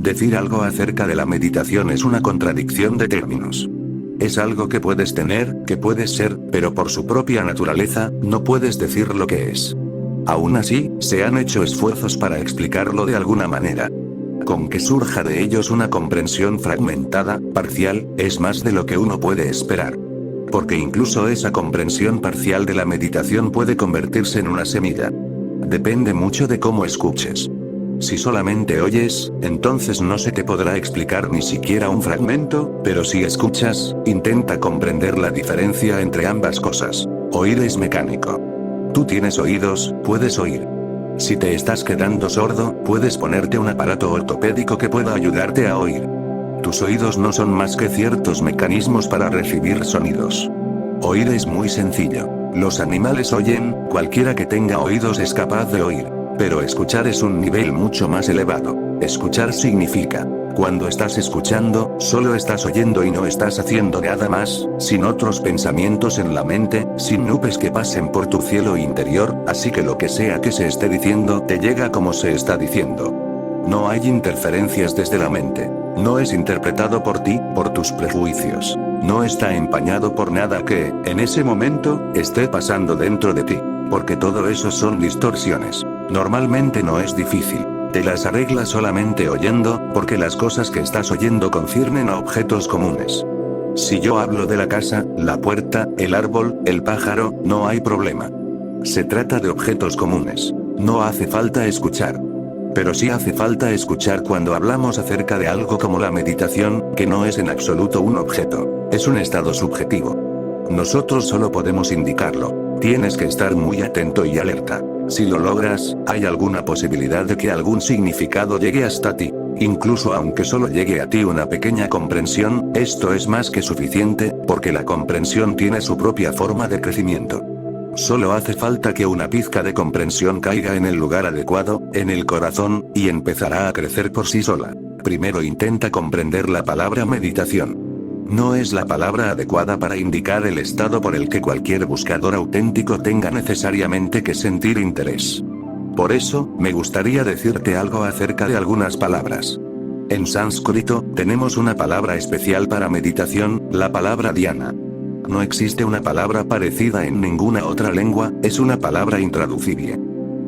Decir algo acerca de la meditación es una contradicción de términos. Es algo que puedes tener, que puedes ser, pero por su propia naturaleza, no puedes decir lo que es. Aún así, se han hecho esfuerzos para explicarlo de alguna manera. Con que surja de ellos una comprensión fragmentada, parcial, es más de lo que uno puede esperar. Porque incluso esa comprensión parcial de la meditación puede convertirse en una semilla. Depende mucho de cómo escuches. Si solamente oyes, entonces no se te podrá explicar ni siquiera un fragmento, pero si escuchas, intenta comprender la diferencia entre ambas cosas. Oír es mecánico. Tú tienes oídos, puedes oír. Si te estás quedando sordo, puedes ponerte un aparato ortopédico que pueda ayudarte a oír. Tus oídos no son más que ciertos mecanismos para recibir sonidos. Oír es muy sencillo. Los animales oyen, cualquiera que tenga oídos es capaz de oír. Pero escuchar es un nivel mucho más elevado. Escuchar significa, cuando estás escuchando, solo estás oyendo y no estás haciendo nada más, sin otros pensamientos en la mente, sin nubes que pasen por tu cielo interior, así que lo que sea que se esté diciendo te llega como se está diciendo. No hay interferencias desde la mente. No es interpretado por ti, por tus prejuicios. No está empañado por nada que, en ese momento, esté pasando dentro de ti. Porque todo eso son distorsiones. Normalmente no es difícil. Te las arreglas solamente oyendo, porque las cosas que estás oyendo conciernen a objetos comunes. Si yo hablo de la casa, la puerta, el árbol, el pájaro, no hay problema. Se trata de objetos comunes. No hace falta escuchar. Pero sí hace falta escuchar cuando hablamos acerca de algo como la meditación, que no es en absoluto un objeto. Es un estado subjetivo. Nosotros solo podemos indicarlo. Tienes que estar muy atento y alerta. Si lo logras, hay alguna posibilidad de que algún significado llegue hasta ti. Incluso aunque solo llegue a ti una pequeña comprensión, esto es más que suficiente, porque la comprensión tiene su propia forma de crecimiento. Solo hace falta que una pizca de comprensión caiga en el lugar adecuado, en el corazón, y empezará a crecer por sí sola. Primero intenta comprender la palabra meditación. No es la palabra adecuada para indicar el estado por el que cualquier buscador auténtico tenga necesariamente que sentir interés. Por eso, me gustaría decirte algo acerca de algunas palabras. En sánscrito, tenemos una palabra especial para meditación, la palabra dhyana. No existe una palabra parecida en ninguna otra lengua, es una palabra intraducible.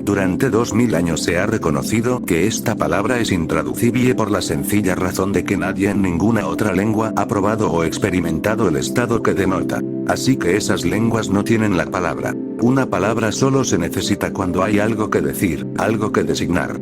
Durante 2000 años se ha reconocido que esta palabra es intraducible por la sencilla razón de que nadie en ninguna otra lengua ha probado o experimentado el estado que denota. Así que esas lenguas no tienen la palabra. Una palabra solo se necesita cuando hay algo que decir, algo que designar.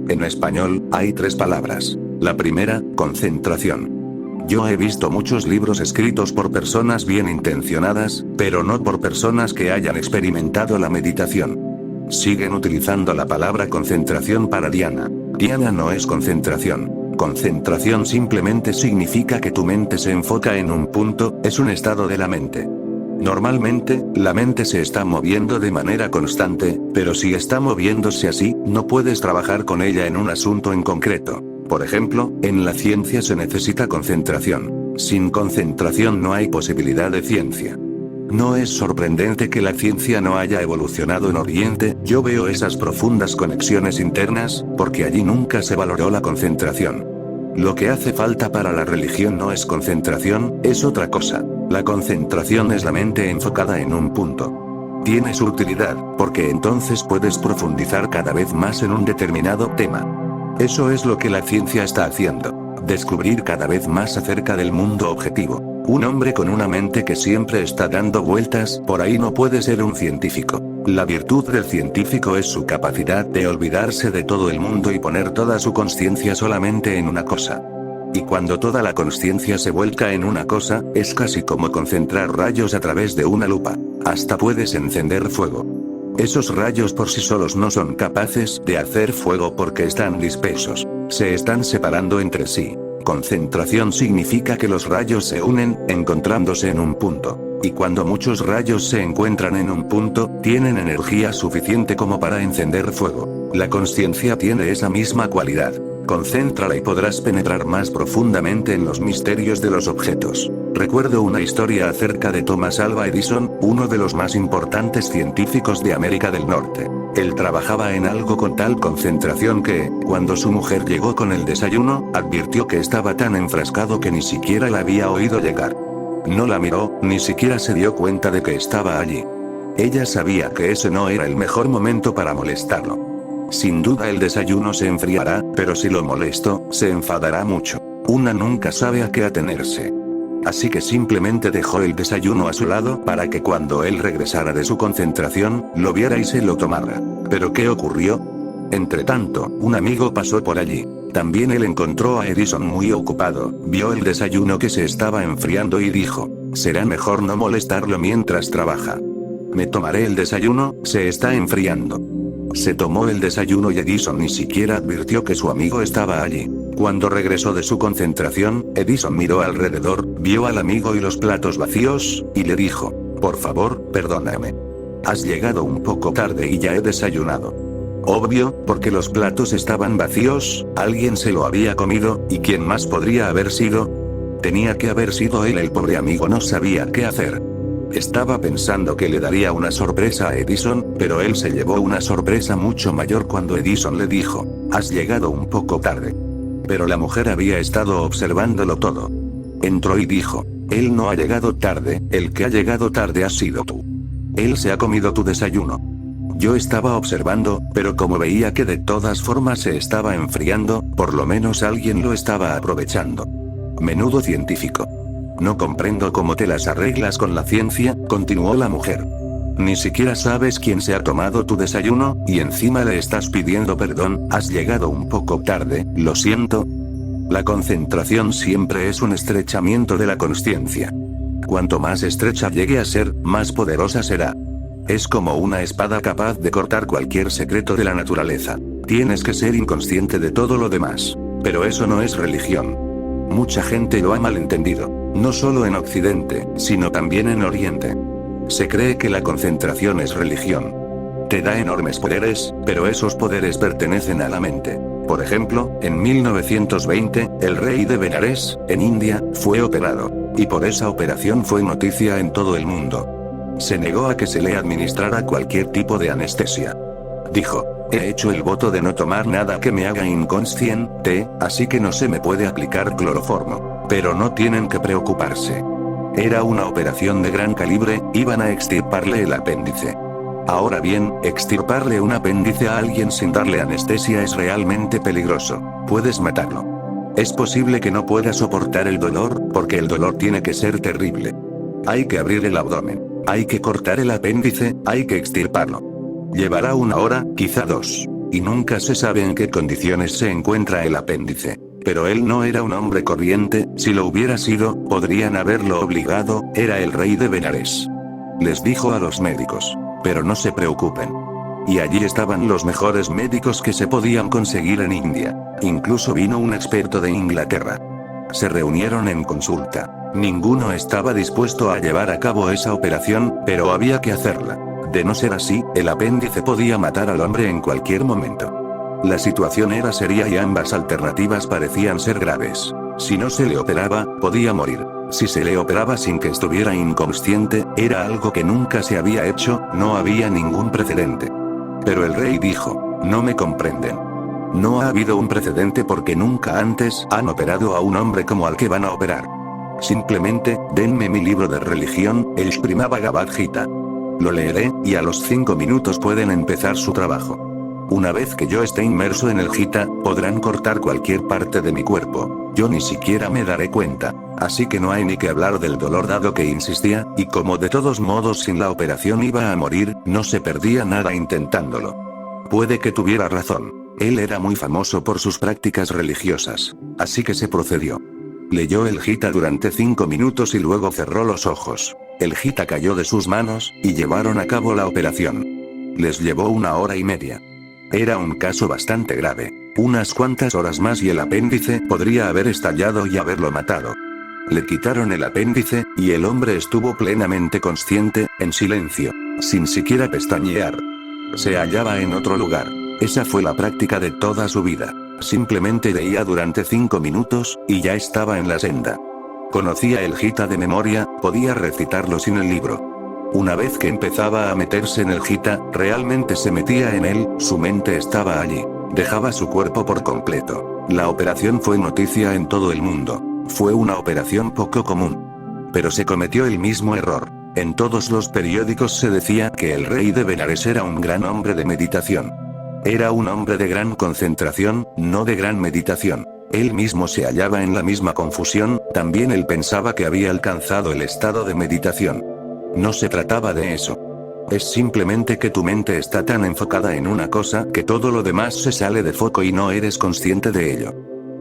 En español, hay 3 palabras. La primera, concentración. Yo he visto muchos libros escritos por personas bien intencionadas, pero no por personas que hayan experimentado la meditación. Siguen utilizando la palabra concentración para dhyana. Dhyana no es concentración. Concentración simplemente significa que tu mente se enfoca en un punto, es un estado de la mente. Normalmente, la mente se está moviendo de manera constante, pero si está moviéndose así, no puedes trabajar con ella en un asunto en concreto. Por ejemplo, en la ciencia se necesita concentración. Sin concentración no hay posibilidad de ciencia. No es sorprendente que la ciencia no haya evolucionado en Oriente, yo veo esas profundas conexiones internas, porque allí nunca se valoró la concentración. Lo que hace falta para la religión no es concentración, es otra cosa. La concentración es la mente enfocada en un punto. Tiene su utilidad, porque entonces puedes profundizar cada vez más en un determinado tema. Eso es lo que la ciencia está haciendo. Descubrir cada vez más acerca del mundo objetivo. Un hombre con una mente que siempre está dando vueltas por ahí no puede ser un científico. La virtud del científico es su capacidad de olvidarse de todo el mundo y poner toda su consciencia solamente en una cosa. Y cuando toda la consciencia se vuelca en una cosa, es casi como concentrar rayos a través de una lupa. Hasta puedes encender fuego. Esos rayos por sí solos no son capaces de hacer fuego porque están dispersos. Se están separando entre sí. Concentración significa que los rayos se unen, encontrándose en un punto. Y cuando muchos rayos se encuentran en un punto, tienen energía suficiente como para encender fuego. La consciencia tiene esa misma cualidad. Concéntrala y podrás penetrar más profundamente en los misterios de los objetos. Recuerdo una historia acerca de Thomas Alva Edison, uno de los más importantes científicos de América del Norte. Él trabajaba en algo con tal concentración que, cuando su mujer llegó con el desayuno, advirtió que estaba tan enfrascado que ni siquiera la había oído llegar. No la miró, ni siquiera se dio cuenta de que estaba allí. Ella sabía que ese no era el mejor momento para molestarlo. Sin duda el desayuno se enfriará, pero si lo molesto, se enfadará mucho. Una nunca sabe a qué atenerse. Así que simplemente dejó el desayuno a su lado para que cuando él regresara de su concentración, lo viera y se lo tomara. ¿Pero qué ocurrió? Entretanto, un amigo pasó por allí. También él encontró a Edison muy ocupado, vio el desayuno que se estaba enfriando y dijo, será mejor no molestarlo mientras trabaja. Me tomaré el desayuno, se está enfriando. Se tomó el desayuno y Edison ni siquiera advirtió que su amigo estaba allí. Cuando regresó de su concentración, Edison miró alrededor, vio al amigo y los platos vacíos, y le dijo, por favor, perdóname. Has llegado un poco tarde y ya he desayunado. Obvio, porque los platos estaban vacíos, alguien se lo había comido, ¿y quién más podría haber sido? Tenía que haber sido él. El pobre amigo no sabía qué hacer. Estaba pensando que le daría una sorpresa a Edison, pero él se llevó una sorpresa mucho mayor cuando Edison le dijo, has llegado un poco tarde. Pero la mujer había estado observándolo todo. Entró y dijo, él no ha llegado tarde, el que ha llegado tarde has sido tú. Él se ha comido tu desayuno. Yo estaba observando, pero como veía que de todas formas se estaba enfriando, por lo menos alguien lo estaba aprovechando. Menudo científico. No comprendo cómo te las arreglas con la ciencia, continuó la mujer. Ni siquiera sabes quién se ha tomado tu desayuno, y encima le estás pidiendo perdón, has llegado un poco tarde, lo siento. La concentración siempre es un estrechamiento de la consciencia. Cuanto más estrecha llegue a ser, más poderosa será. Es como una espada capaz de cortar cualquier secreto de la naturaleza. Tienes que ser inconsciente de todo lo demás. Pero eso no es religión. Mucha gente lo ha malentendido, no solo en Occidente, sino también en Oriente. Se cree que la concentración es religión. Te da enormes poderes, pero esos poderes pertenecen a la mente. Por ejemplo, en 1920, el rey de Benares, en India, fue operado. Y por esa operación fue noticia en todo el mundo. Se negó a que se le administrara cualquier tipo de anestesia. Dijo, he hecho el voto de no tomar nada que me haga inconsciente, así que no se me puede aplicar cloroformo. Pero no tienen que preocuparse. Era una operación de gran calibre, iban a extirparle el apéndice. Ahora bien, extirparle un apéndice a alguien sin darle anestesia es realmente peligroso. Puedes matarlo. Es posible que no pueda soportar el dolor, porque el dolor tiene que ser terrible. Hay que abrir el abdomen. Hay que cortar el apéndice, hay que extirparlo. Llevará 1 hora, quizá 2. Y nunca se sabe en qué condiciones se encuentra el apéndice. Pero él no era un hombre corriente, si lo hubiera sido, podrían haberlo obligado, era el rey de Benares. Les dijo a los médicos, pero no se preocupen. Y allí estaban los mejores médicos que se podían conseguir en India. Incluso vino un experto de Inglaterra. Se reunieron en consulta. Ninguno estaba dispuesto a llevar a cabo esa operación, pero había que hacerla. De no ser así, el apéndice podía matar al hombre en cualquier momento. La situación era seria y ambas alternativas parecían ser graves. Si no se le operaba, podía morir. Si se le operaba sin que estuviera inconsciente, era algo que nunca se había hecho, no había ningún precedente. Pero el rey dijo, no me comprenden. No ha habido un precedente porque nunca antes han operado a un hombre como al que van a operar. Simplemente, denme mi libro de religión, el Srimad Bhagavad Gita. Lo leeré, y a los 5 minutos pueden empezar su trabajo. Una vez que yo esté inmerso en el Gita, podrán cortar cualquier parte de mi cuerpo. Yo ni siquiera me daré cuenta. Así que no hay ni que hablar del dolor dado que insistía, y como de todos modos sin la operación iba a morir, no se perdía nada intentándolo. Puede que tuviera razón. Él era muy famoso por sus prácticas religiosas. Así que se procedió. Leyó el Gita durante 5 minutos y luego cerró los ojos. El Gita cayó de sus manos, y llevaron a cabo la operación. Les llevó 1 hora y media. Era un caso bastante grave. Unas cuantas horas más y el apéndice podría haber estallado y haberlo matado. Le quitaron el apéndice, y el hombre estuvo plenamente consciente, en silencio, sin siquiera pestañear. Se hallaba en otro lugar. Esa fue la práctica de toda su vida. Simplemente leía durante 5 minutos, y ya estaba en la senda. Conocía el Gita de memoria, podía recitarlo sin el libro. Una vez que empezaba a meterse en el Gita, realmente se metía en él, su mente estaba allí. Dejaba su cuerpo por completo. La operación fue noticia en todo el mundo. Fue una operación poco común. Pero se cometió el mismo error. En todos los periódicos se decía que el rey de Benares era un gran hombre de meditación. Era un hombre de gran concentración, no de gran meditación. Él mismo se hallaba en la misma confusión, también él pensaba que había alcanzado el estado de meditación. No se trataba de eso. Es simplemente que tu mente está tan enfocada en una cosa que todo lo demás se sale de foco y no eres consciente de ello.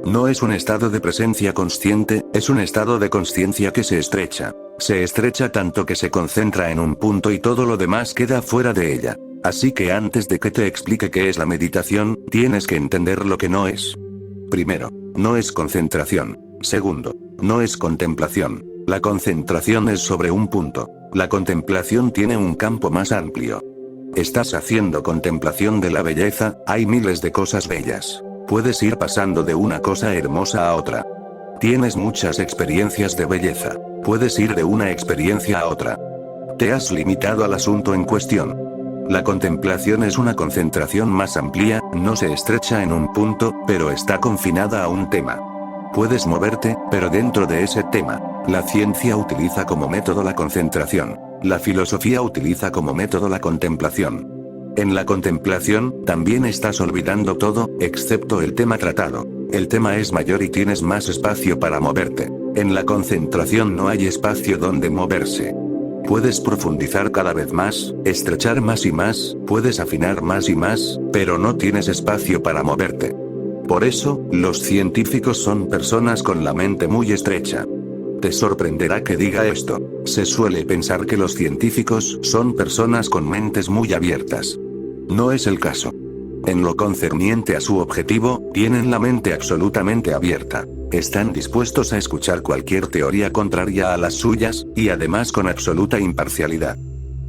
No es un estado de presencia consciente, es un estado de consciencia que se estrecha. Se estrecha tanto que se concentra en un punto y todo lo demás queda fuera de ella. Así que antes de que te explique qué es la meditación, tienes que entender lo que no es. Primero, no es concentración. Segundo, no es contemplación. La concentración es sobre un punto. La contemplación tiene un campo más amplio. Estás haciendo contemplación de la belleza, hay miles de cosas bellas. Puedes ir pasando de una cosa hermosa a otra. Tienes muchas experiencias de belleza. Puedes ir de una experiencia a otra. Te has limitado al asunto en cuestión. La contemplación es una concentración más amplia, no se estrecha en un punto, pero está confinada a un tema. Puedes moverte, pero dentro de ese tema. La ciencia utiliza como método la concentración. La filosofía utiliza como método la contemplación. En la contemplación, también estás olvidando todo, excepto el tema tratado. El tema es mayor y tienes más espacio para moverte. En la concentración no hay espacio donde moverse. Puedes profundizar cada vez más, estrechar más y más, puedes afinar más y más, pero no tienes espacio para moverte. Por eso, los científicos son personas con la mente muy estrecha. Te sorprenderá que diga esto. Se suele pensar que los científicos son personas con mentes muy abiertas. No es el caso. En lo concerniente a su objetivo, tienen la mente absolutamente abierta. Están dispuestos a escuchar cualquier teoría contraria a las suyas, y además con absoluta imparcialidad.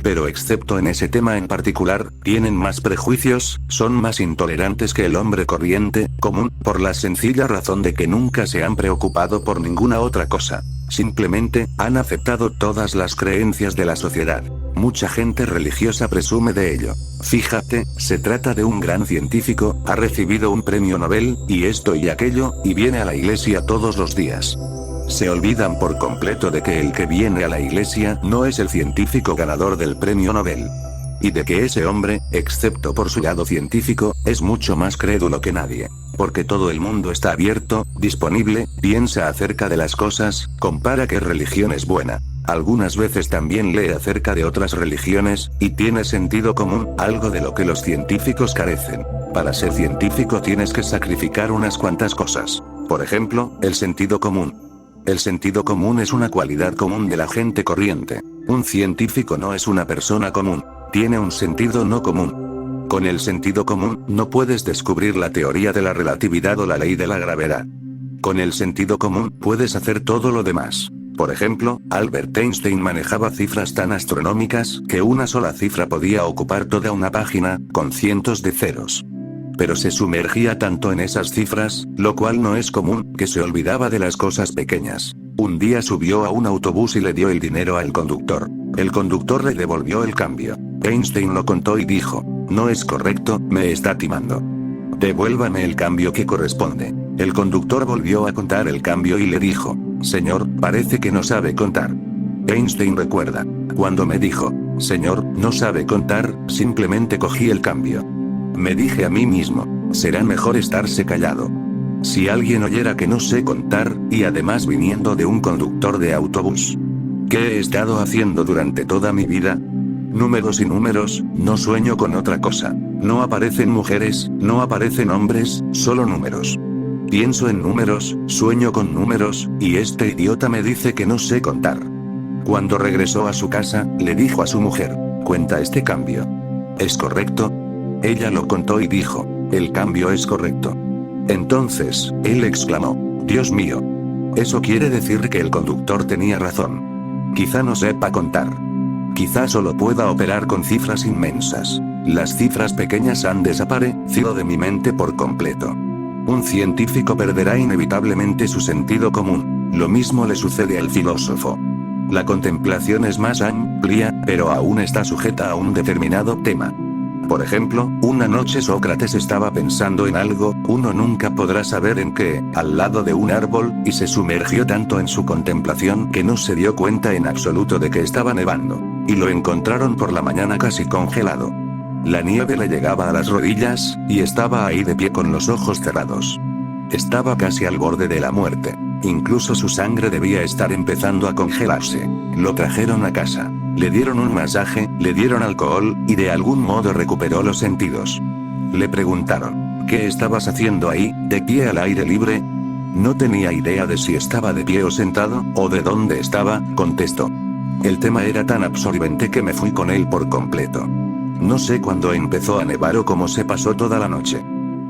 Pero excepto en ese tema en particular, tienen más prejuicios, son más intolerantes que el hombre corriente, común, por la sencilla razón de que nunca se han preocupado por ninguna otra cosa. Simplemente, han aceptado todas las creencias de la sociedad. Mucha gente religiosa presume de ello. Fíjate, se trata de un gran científico, ha recibido un premio Nobel, y esto y aquello, y viene a la iglesia todos los días. Se olvidan por completo de que el que viene a la iglesia no es el científico ganador del premio Nobel. Y de que ese hombre, excepto por su lado científico, es mucho más crédulo que nadie. Porque todo el mundo está abierto, disponible, piensa acerca de las cosas, compara qué religión es buena. Algunas veces también lee acerca de otras religiones, y tiene sentido común, algo de lo que los científicos carecen. Para ser científico tienes que sacrificar unas cuantas cosas. Por ejemplo, el sentido común. El sentido común es una cualidad común de la gente corriente. Un científico no es una persona común. Tiene un sentido no común. Con el sentido común, no puedes descubrir la teoría de la relatividad o la ley de la gravedad. Con el sentido común, puedes hacer todo lo demás. Por ejemplo, Albert Einstein manejaba cifras tan astronómicas que una sola cifra podía ocupar toda una página, con cientos de ceros. Pero se sumergía tanto en esas cifras, lo cual no es común, que se olvidaba de las cosas pequeñas. Un día subió a un autobús y le dio el dinero al conductor. El conductor le devolvió el cambio. Einstein lo contó y dijo: "No es correcto, me está timando. Devuélvame el cambio que corresponde". El conductor volvió a contar el cambio y le dijo: "Señor, parece que no sabe contar". Einstein recuerda: "Cuando me dijo, señor, no sabe contar, simplemente cogí el cambio. Me dije a mí mismo, será mejor estarse callado. Si alguien oyera que no sé contar, y además viniendo de un conductor de autobús. ¿Qué he estado haciendo durante toda mi vida? Números y números, no sueño con otra cosa. No aparecen mujeres, no aparecen hombres, solo números. Pienso en números, sueño con números, y este idiota me dice que no sé contar". Cuando regresó a su casa, le dijo a su mujer: "Cuenta este cambio. ¿Es correcto?". Ella lo contó y dijo: "El cambio es correcto". Entonces, él exclamó: "Dios mío. Eso quiere decir que el conductor tenía razón. Quizá no sepa contar. Quizá solo pueda operar con cifras inmensas. Las cifras pequeñas han desaparecido de mi mente por completo". Un científico perderá inevitablemente su sentido común. Lo mismo le sucede al filósofo. La contemplación es más amplia, pero aún está sujeta a un determinado tema. Por ejemplo, una noche Sócrates estaba pensando en algo, uno nunca podrá saber en qué, al lado de un árbol, y se sumergió tanto en su contemplación que no se dio cuenta en absoluto de que estaba nevando. Y lo encontraron por la mañana casi congelado. La nieve le llegaba a las rodillas, y estaba ahí de pie con los ojos cerrados. Estaba casi al borde de la muerte. Incluso su sangre debía estar empezando a congelarse. Lo trajeron a casa. Le dieron un masaje, le dieron alcohol, y de algún modo recuperó los sentidos. Le preguntaron, ¿qué estabas haciendo ahí, de pie al aire libre? No tenía idea de si estaba de pie o sentado, o de dónde estaba, contestó. El tema era tan absorbente que me fui con él por completo. No sé cuándo empezó a nevar o cómo se pasó toda la noche.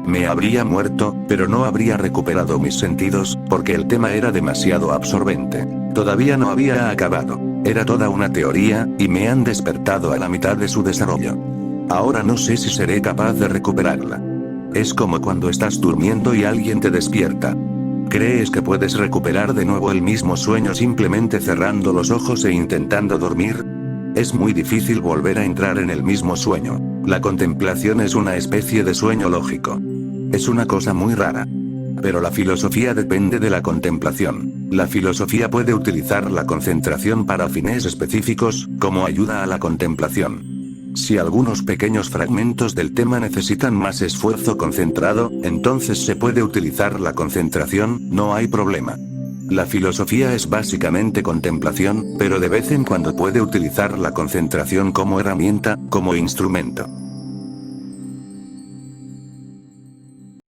Me habría muerto, pero no habría recuperado mis sentidos, porque el tema era demasiado absorbente. Todavía no había acabado. Era toda una teoría, y me han despertado a la mitad de su desarrollo. Ahora no sé si seré capaz de recuperarla. Es como cuando estás durmiendo y alguien te despierta. ¿Crees que puedes recuperar de nuevo el mismo sueño simplemente cerrando los ojos e intentando dormir? Es muy difícil volver a entrar en el mismo sueño. La contemplación es una especie de sueño lógico. Es una cosa muy rara. Pero la filosofía depende de la contemplación. La filosofía puede utilizar la concentración para fines específicos, como ayuda a la contemplación. Si algunos pequeños fragmentos del tema necesitan más esfuerzo concentrado, entonces se puede utilizar la concentración, no hay problema. La filosofía es básicamente contemplación, pero de vez en cuando puede utilizar la concentración como herramienta, como instrumento.